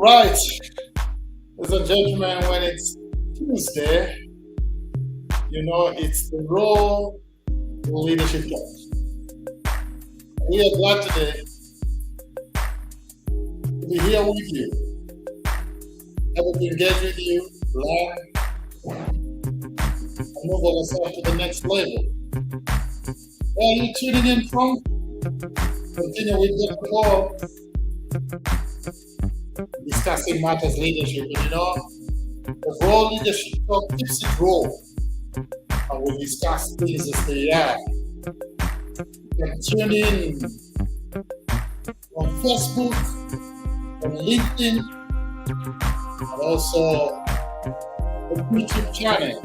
Right, ladies and gentlemen, when it's Tuesday, it's the Raw Leadership Talk. We are glad today to be here with you, able to engage with you, learn, and move ourselves to the next level. Where are you tuning in from? Continue with Dr. Paul discussing matters leadership. And the Raw Leadership Talk keeps it raw. And we discuss things as they are. You can tune in on Facebook, on LinkedIn, and also the YouTube channel.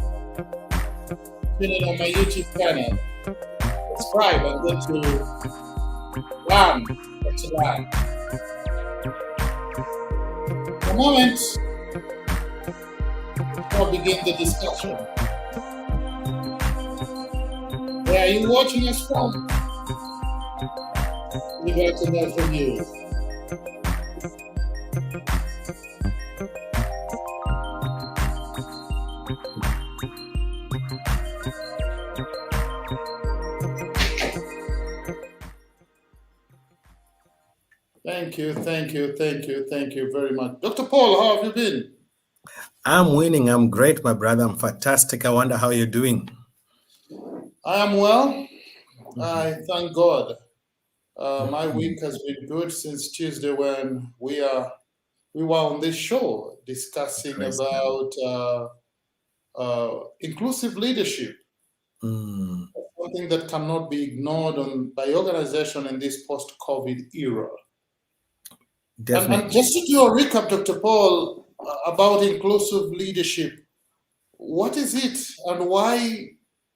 Tune in on my YouTube channel. Subscribe and go to learn what to learn. For a moment, before we begin the discussion, where are you watching us from? We'd like to know from you. Thank you very much. Dr. Paul, how have you been? I'm winning. I'm great, my brother. I'm fantastic. I wonder how you're doing. I am well. I thank God. My week has been good since Tuesday when we were on this show discussing about inclusive leadership. Something that cannot be ignored by organization in this post-COVID era. And just to do a recap, Dr. Paul, about inclusive leadership, what is it and why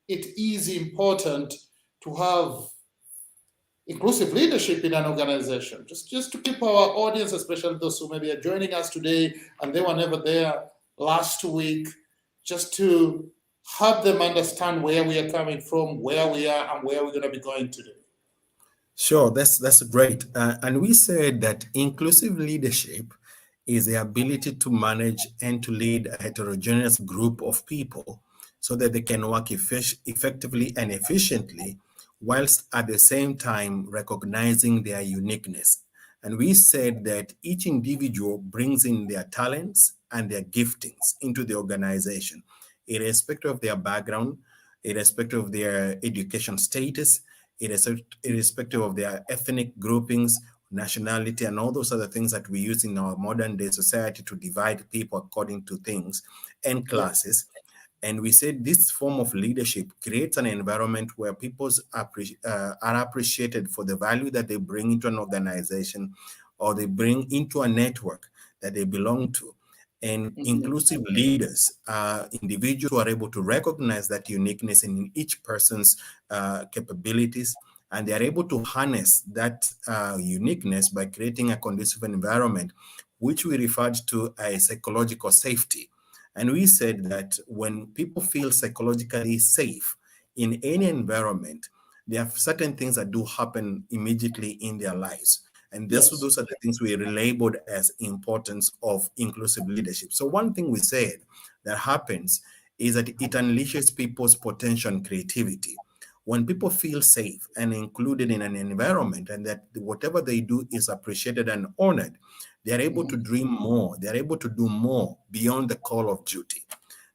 it is important to have inclusive leadership in an organization? Just to keep our audience, especially those who maybe are joining us today and they were never there last week, just to help them understand where we are coming from, where we are, and where we're going to be going today. Sure, that's great. And we said that inclusive leadership is the ability to manage and to lead a heterogeneous group of people so that they can work effectively and efficiently, whilst at the same time recognizing their uniqueness. And we said that each individual brings in their talents and their giftings into the organization, irrespective of their background, irrespective of their education status, irrespective of their ethnic groupings, nationality, and all those other things that we use in our modern day society to divide people according to things and classes. And we said this form of leadership creates an environment where people are appreciated for the value that they bring into an organization or they bring into a network that they belong to. And inclusive leaders are individuals who are able to recognize that uniqueness in each person's capabilities, and they are able to harness that uniqueness by creating a conducive environment, which we referred to as psychological safety. And we said that when people feel psychologically safe in any environment, there are certain things that do happen immediately in their lives. And those are the things we relabeled as importance of inclusive leadership. So one thing we said that happens is that it unleashes people's potential and creativity. When people feel safe and included in an environment and that whatever they do is appreciated and honored, they are able to dream more. They are able to do more beyond the call of duty.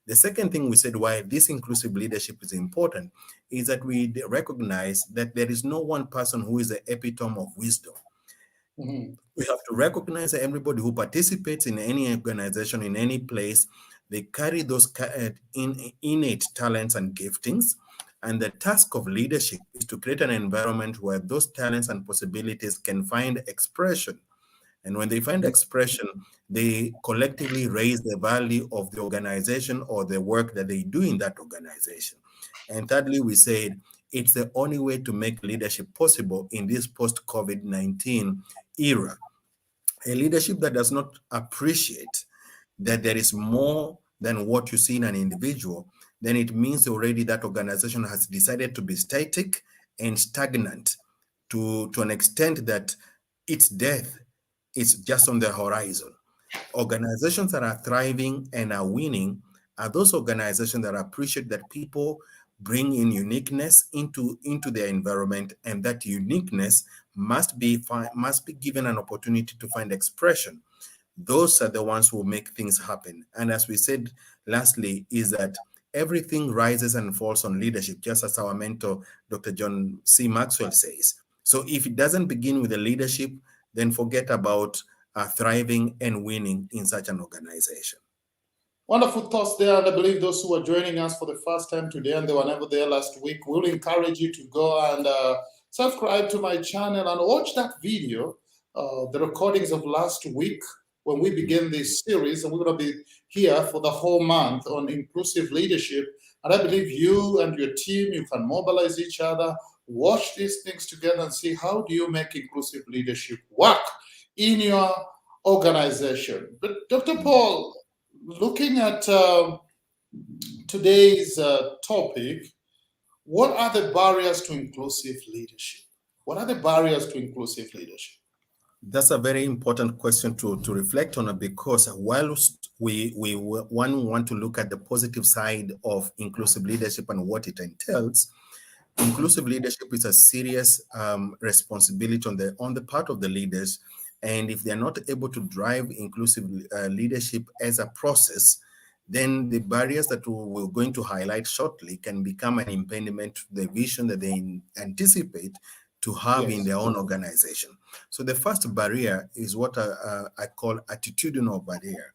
The second thing we said why this inclusive leadership is important is that we recognize that there is no one person who is the epitome of wisdom. We have to recognize that everybody who participates in any organization, in any place, they carry those innate talents and giftings. And the task of leadership is to create an environment where those talents and possibilities can find expression. And when they find expression, they collectively raise the value of the organization or the work that they do in that organization. And thirdly, we said it's the only way to make leadership possible in this post-COVID-19 era. A leadership that does not appreciate that there is more than what you see in an individual, then it means already that organization has decided to be static and stagnant to an extent that its death is just on the horizon. Organizations that are thriving and are winning are those organizations that appreciate that people bring in uniqueness into their environment, and that uniqueness must be given an opportunity to find expression. Those are the ones who make things happen. And as we said, lastly, is that everything rises and falls on leadership, just as our mentor, Dr. John C. Maxwell says. So if it doesn't begin with the leadership, then forget about thriving and winning in such an organization. Wonderful thoughts there. And I believe those who are joining us for the first time today and they were never there last week, we'll encourage you to go and subscribe to my channel and watch that video, the recordings of last week when we began this series. And we're going to be here for the whole month on inclusive leadership. And I believe you and your team, you can mobilize each other, watch these things together and see how do you make inclusive leadership work in your organization. But Dr. Paul, looking at today's topic, what are the barriers to inclusive leadership? What are the barriers to inclusive leadership? That's a very important question to reflect on, because whilst one want to look at the positive side of inclusive leadership and what it entails, inclusive leadership is a serious responsibility on the part of the leaders. And if they're not able to drive inclusive leadership as a process, then the barriers that we're going to highlight shortly can become an impediment to the vision that they anticipate to have in Yes. their own organization. So the first barrier is what I call attitudinal barrier.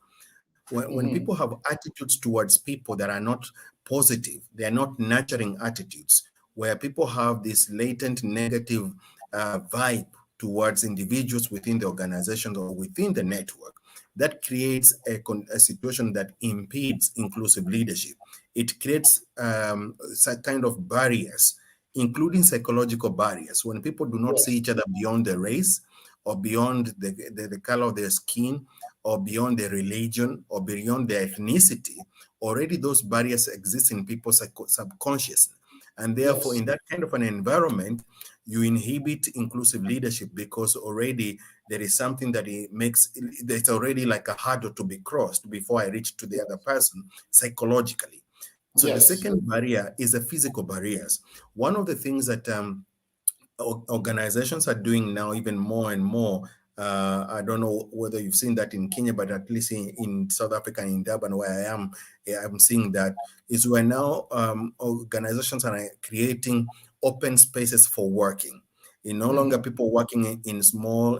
When people have attitudes towards people that are not positive, they are not nurturing attitudes, where people have this latent negative vibe towards individuals within the organization or within the network, that creates a situation that impedes inclusive leadership. It creates some kind of barriers, including psychological barriers. When people do not see each other beyond the race, or beyond the color of their skin, or beyond their religion, or beyond their ethnicity, already those barriers exist in people's subconscious. And therefore, Yes. in that kind of an environment, you inhibit inclusive leadership, because already there is something that it makes, there's already like a hurdle to be crossed before I reach to the other person psychologically. So the Yes. second barrier is the physical barriers. One of the things that organizations are doing now, even more and more. I don't know whether you've seen that in Kenya, but at least in South Africa, in Durban, where I am, I'm seeing that is where now organizations are creating open spaces for working. It's no longer people working in small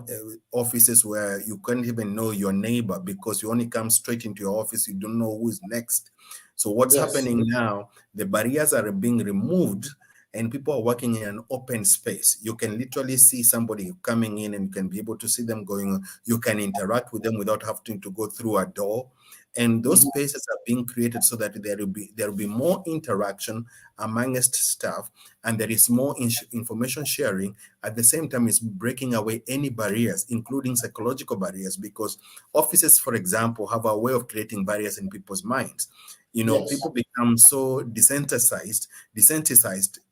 offices where you can't even know your neighbor, because you only come straight into your office. You don't know who's next. So what's Yes. happening now, the barriers are being removed, and people are working in an open space. You can literally see somebody coming in, and you can be able to see them going. You can interact with them without having to go through a door. And those spaces are being created so that there will be more interaction amongst staff, and there is more information sharing. At the same time, it's breaking away any barriers, including psychological barriers, because offices, for example, have a way of creating barriers in people's minds. Yes. People become so desensitized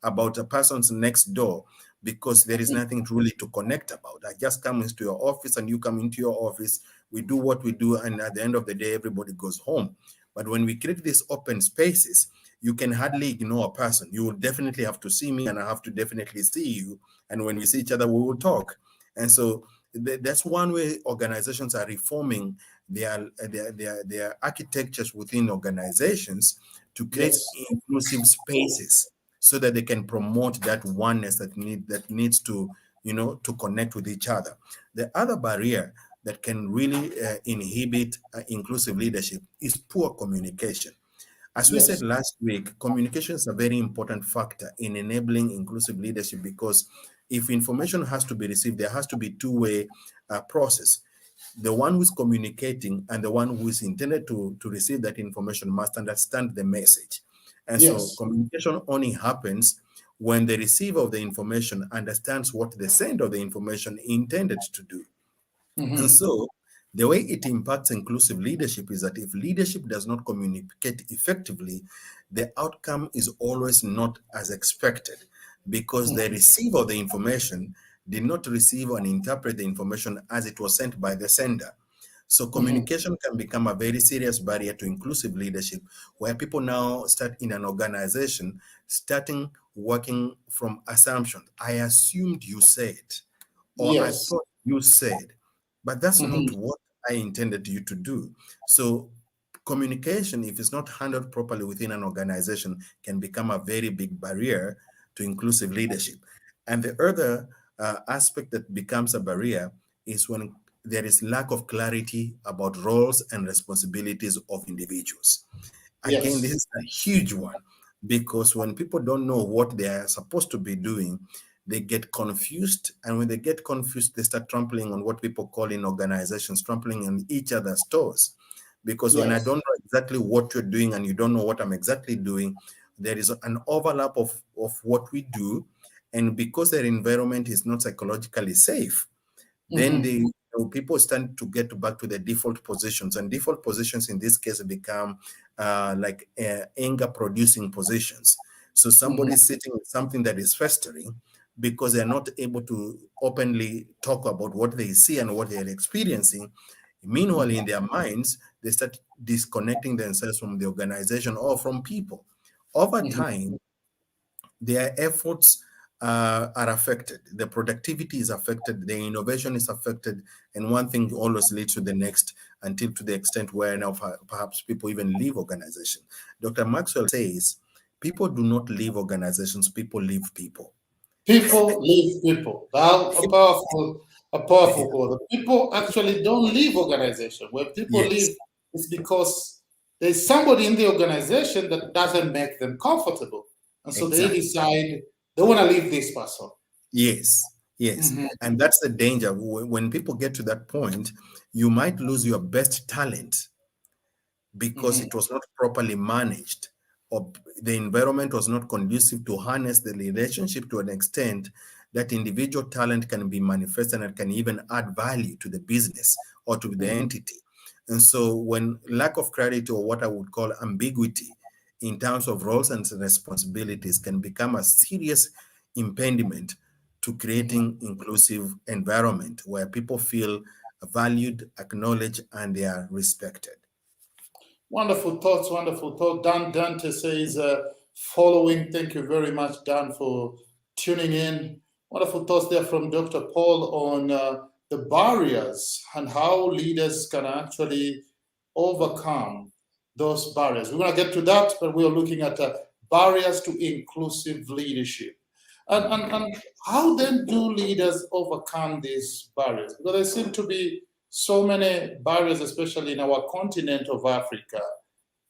about a person's next door, because there is nothing really to connect about. I just come into your office and you come into your office, we do what we do, and at the end of the day, everybody goes home. But when we create these open spaces, you can hardly ignore a person. You will definitely have to see me, and I have to definitely see you. And when we see each other, we will talk. And so that's one way organizations are reforming their architectures within organizations to create Yes. inclusive spaces, so that they can promote that oneness that needs to to connect with each other. The other barrier that can really inhibit inclusive leadership is poor communication. As we said Yes. last week, communication is a very important factor in enabling inclusive leadership, because if information has to be received, there has to be two-way process. The one who's communicating and the one who is intended to receive that information must understand the message. And so Yes. communication only happens when the receiver of the information understands what the sender of the information intended to do. And so the way it impacts inclusive leadership is that if leadership does not communicate effectively, the outcome is always not as expected, because the receiver of the information did not receive and interpret the information as it was sent by the sender. So mhm. communication can become a very serious barrier to inclusive leadership, where people now start in an organization, starting working from assumptions. I assumed you said, or I Yes. thought you said, but that's not Mhm, what I intended you to do. So communication, if it's not handled properly within an organization, can become a very big barrier to inclusive leadership. And the other aspect that becomes a barrier is when there is lack of clarity about roles and responsibilities of individuals. Again, this yes. is a huge one because when people don't know what they are supposed to be doing, they get confused. And when they get confused, they start trampling on what people call in organizations, trampling on each other's toes. Because when I Yes. don't know exactly what you're doing and you don't know what I'm exactly doing, there is an overlap of what we do. And because their environment is not psychologically safe, then Mhm, people stand to get back to their default positions, and default positions in this case become like anger producing positions. So somebody mhm, is sitting with something that is festering because they're not able to openly talk about what they see and what they're experiencing. Meanwhile, mhm, in their minds, they start disconnecting themselves from the organization or from people. Over mhm. time, their efforts are affected, the productivity is affected, the innovation is affected, and one thing always leads to the next until to the extent where now perhaps people even leave organization. Dr. Maxwell says people do not leave organizations, people leave people. People leave people. That a powerful quote. People actually don't leave organization. When people Yes, leave, it's because there's somebody in the organization that doesn't make them comfortable, and so they exactly. decide they want to leave this person. Yes, yes. Mhm, And that's the danger. When people get to that point, you might lose your best talent because mhm, it was not properly managed, or the environment was not conducive to harness the relationship to an extent that individual talent can be manifested and can even add value to the business or to the mhm, entity. And so when lack of clarity, or what I would call ambiguity in terms of roles and responsibilities, can become a serious impediment to mhm. creating inclusive environment where people feel valued, acknowledged, and they are respected. Wonderful thoughts, wonderful thought. Dan Dante says, following. Thank you very much, Dan, for tuning in. Wonderful thoughts there from Dr. Paul on the barriers and how leaders can actually overcome those barriers. We're going to get to that, but we are looking at barriers to inclusive leadership. And how then do leaders overcome these barriers? Because there seem to be so many barriers, especially in our continent of Africa.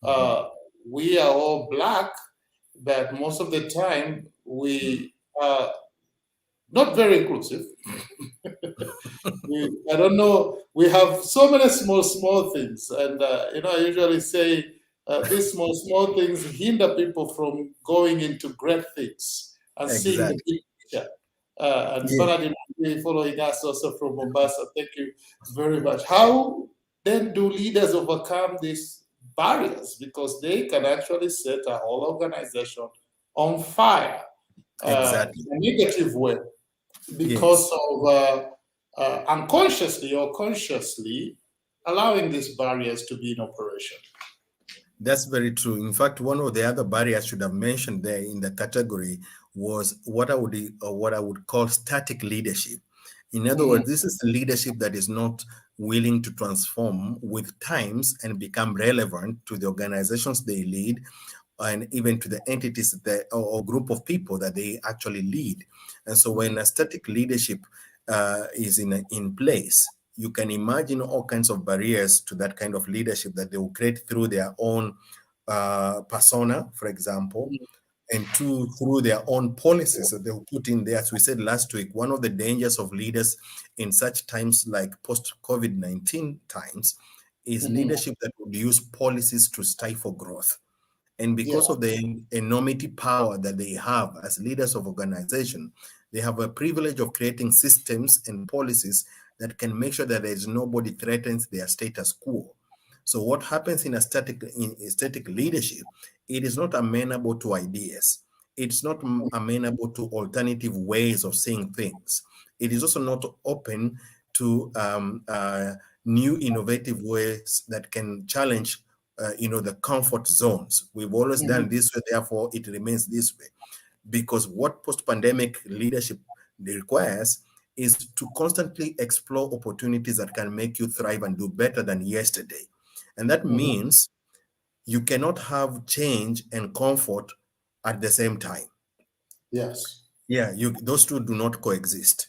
Mhm. Uh, we are all black, but most of the time we are not very inclusive. I don't know. We have so many small things, and I usually say these small things hinder people from going into great things and seeing the Exactly. big picture. And Yeah, Bernard is following us also from Mombasa. Thank you very much. How then do leaders overcome these barriers? Because they can actually set a whole organization on fire exactly. in a negative way because Yes, of unconsciously or consciously allowing these barriers to be in operation. that's very true. In fact, one of the other barriers I should have mentioned there in the category was what I would call static leadership. In other Mhm, words, this is leadership that is not willing to transform with times and become relevant to the organizations they lead, and even to the entities that, or group of people that they actually lead. And so mhm, when a static leadership is in place, you can imagine all kinds of barriers to that kind of leadership that they will create through their own persona, for example, mhm, and two, through their own policies that they will put in there. As we said last week, one of the dangers of leaders in such times like post COVID-19 times is mhm. leadership that would use policies to stifle growth. And Yeah. because of the enormity power that they have as leaders of organization, they have a privilege of creating systems and policies that can make sure that there is nobody threatens their status quo. So what happens in static leadership, it is not amenable to ideas. It's not amenable to alternative ways of seeing things. It is also not open to new innovative ways that can challenge, the comfort zones. We've always Mm-hmm. done this way, therefore it remains this way. Because what post-pandemic leadership requires is to constantly explore opportunities that can make you thrive and do better than yesterday. And that Mm-hmm. means you cannot have change and comfort at the same time. Yes. Yeah, those two do not coexist.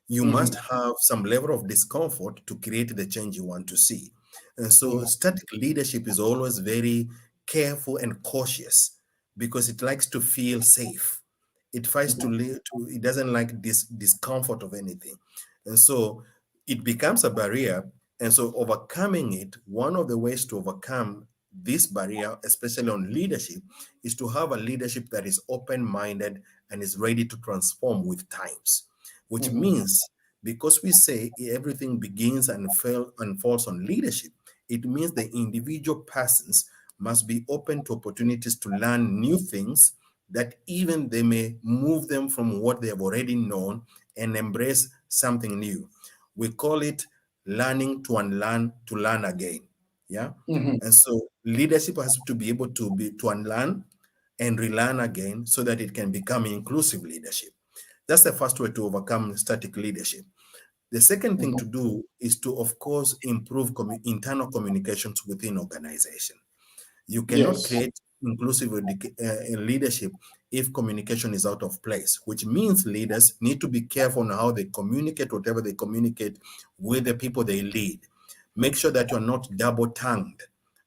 You must Mm-hmm. have some level of discomfort to create the change you want to see. And so Mm-hmm. static leadership is always very careful and cautious because it likes to feel safe. It tries to live to, it doesn't like this discomfort of anything. And so it becomes a barrier. And so overcoming it, one of the ways to overcome this barrier, especially on leadership, is to have a leadership that is open-minded and is ready to transform with times, which Mm-hmm. means because we say everything begins and falls on leadership, it means the individual persons must be open to opportunities to learn new things that even they may move them from what they have already known and embrace something new. We call it learning to unlearn to learn again. Yeah. Mm-hmm. And so leadership has to be able to unlearn and relearn again so that it can become inclusive leadership. That's the first way to overcome static leadership. The second thing Mm-hmm. to do is to, of course, improve internal communications within organization. You cannot Yes. create inclusive leadership if communication is out of place, which means leaders need to be careful on how they communicate, whatever they communicate with the people they lead. Make sure that you're not double-tongued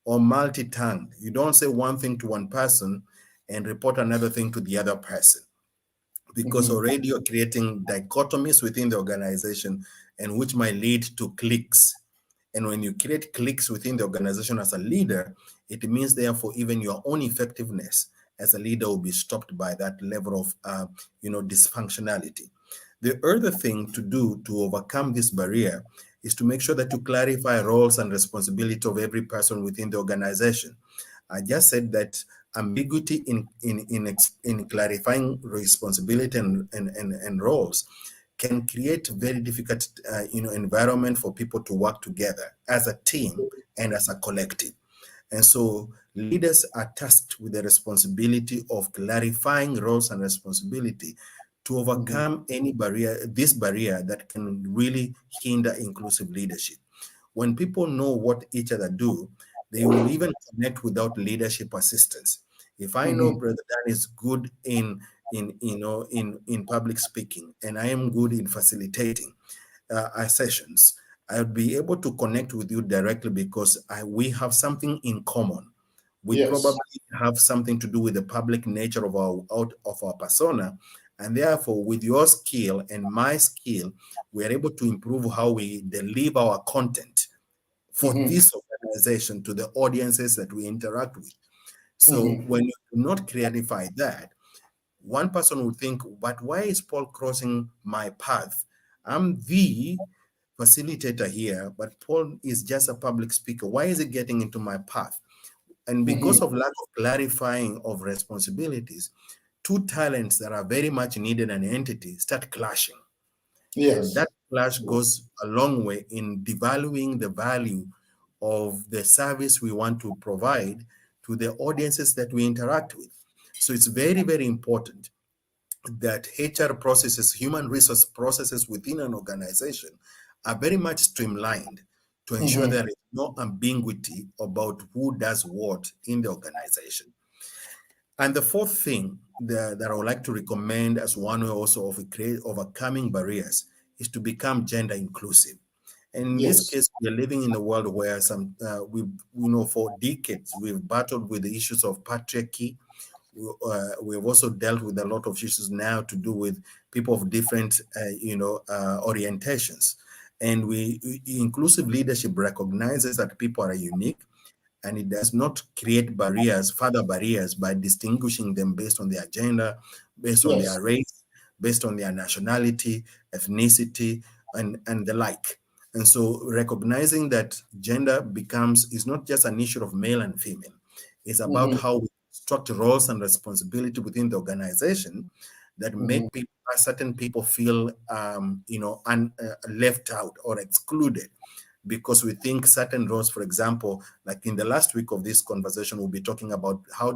or multi-tongued. You don't say one thing to one person and report another thing to the other person, because Mm-hmm. already you're creating dichotomies within the organization and which might lead to cliques. And when you create cliques within the organization as a leader, it means therefore even your own effectiveness as a leader will be stopped by that level of dysfunctionality. The other thing to do to overcome this barrier is to make sure that you clarify roles and responsibility of every person within the organization. I just said that ambiguity in clarifying responsibility and roles can create very difficult environment for people to work together as a team and as a collective. And so leaders are tasked with the responsibility of clarifying roles and responsibility to Mm-hmm. overcome this barrier that can really hinder inclusive leadership. When people know what each other do, they will even connect without leadership assistance. If I know Mm-hmm. Brother Dan is good in public speaking, and I am good in facilitating our sessions, I would be able to connect with you directly because we have something in common. We Yes. probably have something to do with the public nature of our persona, and therefore, with your skill and my skill, we are able to improve how we deliver our content for Mm-hmm. this organization to the audiences that we interact with. So Mm-hmm. when you do not clarify that, one person will think, but why is Paul crossing my path? I'm the facilitator here, but Paul is just a public speaker. Why is he getting into my path? And Mm-hmm. because of lack of clarifying of responsibilities, two talents that are very much needed in an entity start clashing. And Yes. that clash goes a long way in devaluing the value of the service we want to provide to the audiences that we interact with. So it's very, very important that HR processes, human resource processes within an organization are very much streamlined to ensure Mm-hmm. there is no ambiguity about who does what in the organization. And the fourth thing that I would like to recommend as one way also of overcoming barriers is to become gender inclusive. And in this Yes. case, we are living in a world where for decades we've battled with the issues of patriarchy. We have also dealt with a lot of issues now to do with people of different, orientations. And inclusive leadership recognizes that people are unique, and it does not create further barriers by distinguishing them based on their gender, based on Yes. their race, based on their nationality, ethnicity, and the like. And so recognizing that gender is not just an issue of male and female, it's about Mm-hmm. how we structure roles and responsibility within the organization that Mhm. make people, certain people feel, left out or excluded because we think certain roles, for example, like in the last week of this conversation, we'll be talking about how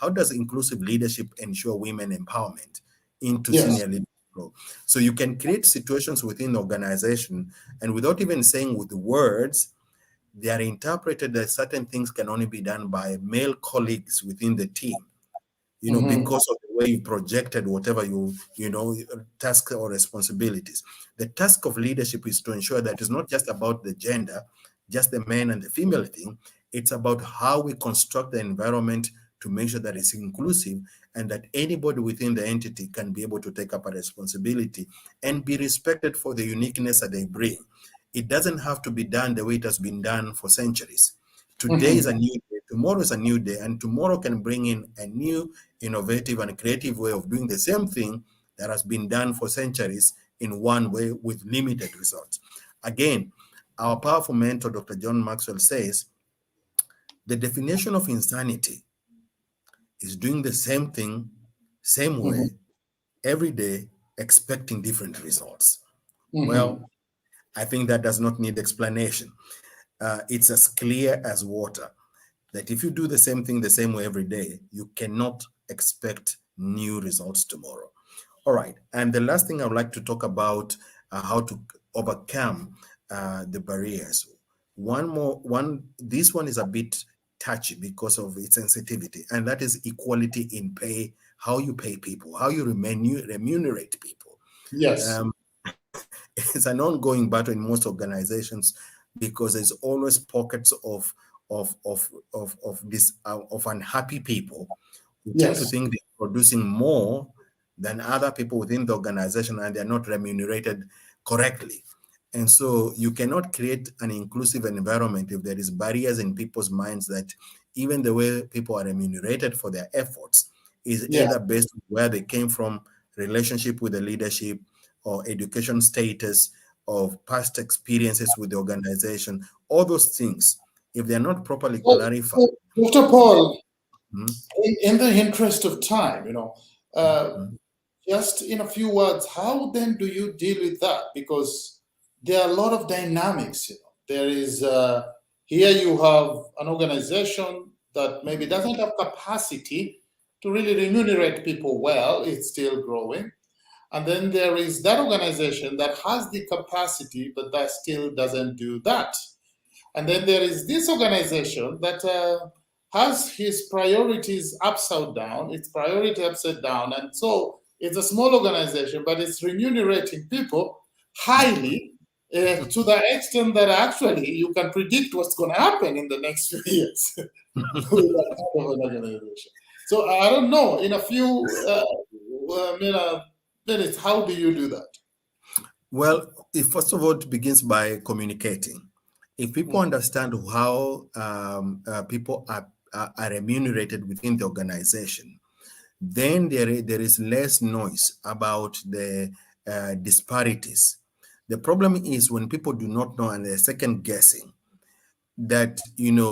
does inclusive leadership ensure women empowerment into Yes. senior leadership role. So you can create situations within the organization, and without even saying with the words, they are interpreted that certain things can only be done by male colleagues within the team, Mhm. because of the way you projected whatever task or responsibilities. The task of leadership is to ensure that it's not just about the gender, just the man and the female thing. It's about how we construct the environment to make sure that it's inclusive and that anybody within the entity can be able to take up a responsibility and be respected for the uniqueness that they bring. It doesn't have to be done the way it has been done for centuries. Today is Mhm. a new day, tomorrow is a new day, and tomorrow can bring in a new, innovative, and creative way of doing the same thing that has been done for centuries in one way with limited results. Again, our powerful mentor, Dr. John Maxwell, says the definition of insanity is doing the same thing, same Mhm. way, every day, expecting different results. Mhm. Well, I think that does not need explanation. It's as clear as water that if you do the same thing the same way every day, you cannot expect new results tomorrow. All right. And the last thing I would like to talk about, how to overcome the barriers. This one is a bit touchy because of its sensitivity, and that is equality in pay, how you pay people, how you remunerate people. Yes. Um, it's an ongoing battle in most organizations because there's always pockets of unhappy people who tend to Yes. think they're producing more than other people within the organization and they're not remunerated correctly. And so you cannot create an inclusive environment if there is barriers in people's minds that even the way people are remunerated for their efforts is Yeah. either based on where they came from, relationship with the leadership, or education status, of past experiences with the organization, all those things, if they're not properly clarified. So, Dr. Paul, Mhm, in the interest of time, uh, mhm, just in a few words, how then do you deal with that? Because there are a lot of dynamics. There is here you have an organization that maybe doesn't have capacity to really remunerate people well. It's still growing. And then there is that organization that has the capacity, but that still doesn't do that. And then there is this organization that has his priorities upside down, its priority upside down. And so it's a small organization, but it's remunerating people highly to the extent that actually you can predict what's going to happen in the next few years with that kind of an organization. So I don't know, in a few minutes, how do you do that? Well, first of all, it begins by communicating. If people Mhm. understand how people are remunerated within the organization, then there is less noise about the disparities. The problem is when people do not know and they're second guessing that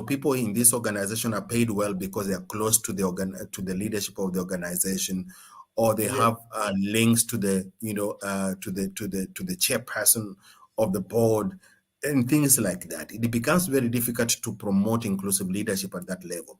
people in this organization are paid well because they are close to to the leadership of the organization, or they Yeah. have links to the to the chairperson of the board and things like that. It becomes very difficult to promote inclusive leadership at that level.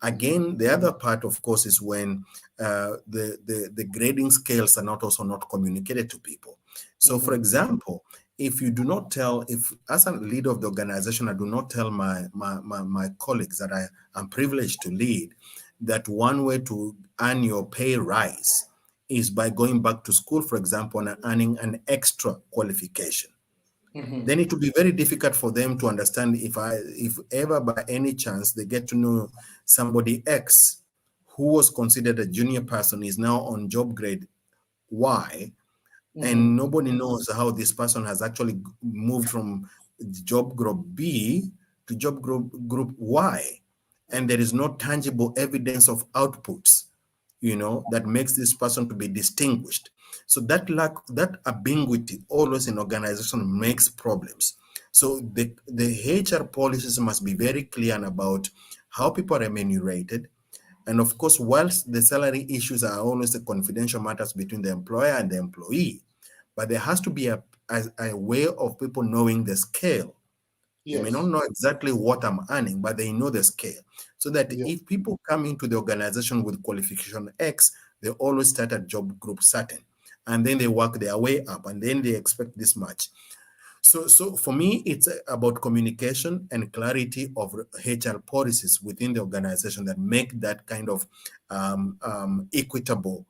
Again, the other part, of course, is when the grading scales are not also not communicated to people. So, for Mhm. example, if you do not tell, if as a leader of the organization, I do not tell my colleagues that I am privileged to lead, that one way to earn your pay rise is by going back to school, for example, and earning an extra qualification, Mhm. then it will be very difficult for them to understand if ever by any chance they get to know somebody X who was considered a junior person is now on job grade Y, and Mhm. nobody knows how this person has actually moved from job group B to job group Y, and there is no tangible evidence of outputs, that makes this person to be distinguished. So that ambiguity always in organization makes problems. So the HR policies must be very clear about how people are remunerated, And of course, whilst the salary issues are always the confidential matters between the employer and the employee, but there has to be a way of people knowing the scale. They may not Yes. know exactly what I'm earning, but they know the scale. So that Yeah. if people come into the organization with qualification X, they always start at job group certain. And then they work their way up, and then they expect this much. So for me, it's about communication and clarity of HR policies within the organization that make that kind of equitable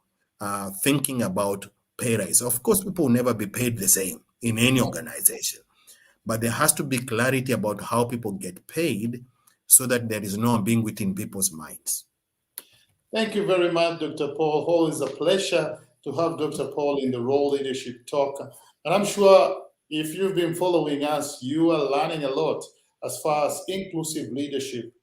thinking about pay rise. Of course, people will never be paid the same in any No. organization, but there has to be clarity about how people get paid so that there is no being within people's minds. Thank you very much, Dr. Paul. Always a pleasure to have Dr. Paul in the Role Leadership Talk. And I'm sure if you've been following us, you are learning a lot as far as inclusive leadership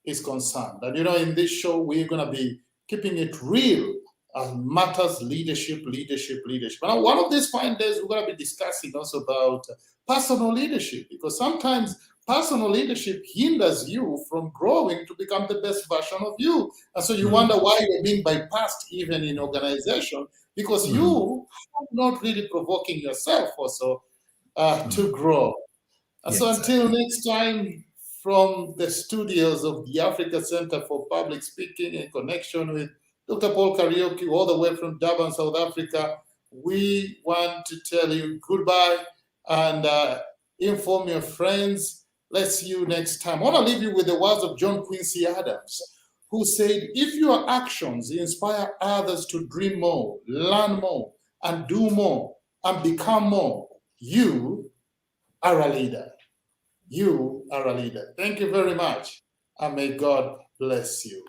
is concerned. And in this show, we're going to be keeping it real and matters leadership, leadership, leadership. And one of these fine days, we're going to be discussing also about personal leadership, because sometimes personal leadership hinders you from growing to become the best version of you. And so you wonder why you're being bypassed even in organization, because you are not really provoking yourself also to grow. And so Yes. until next time, from the studios of the Africa Center for Public Speaking in connection with Dr. Paul Kariuki, all the way from Durban, South Africa, we want to tell you goodbye and inform your friends. Let's see you next time. I want to leave you with the words of John Quincy Adams, who said, if your actions inspire others to dream more, learn more, and do more, and become more, you are a leader. You are a leader. Thank you very much, and may God bless you.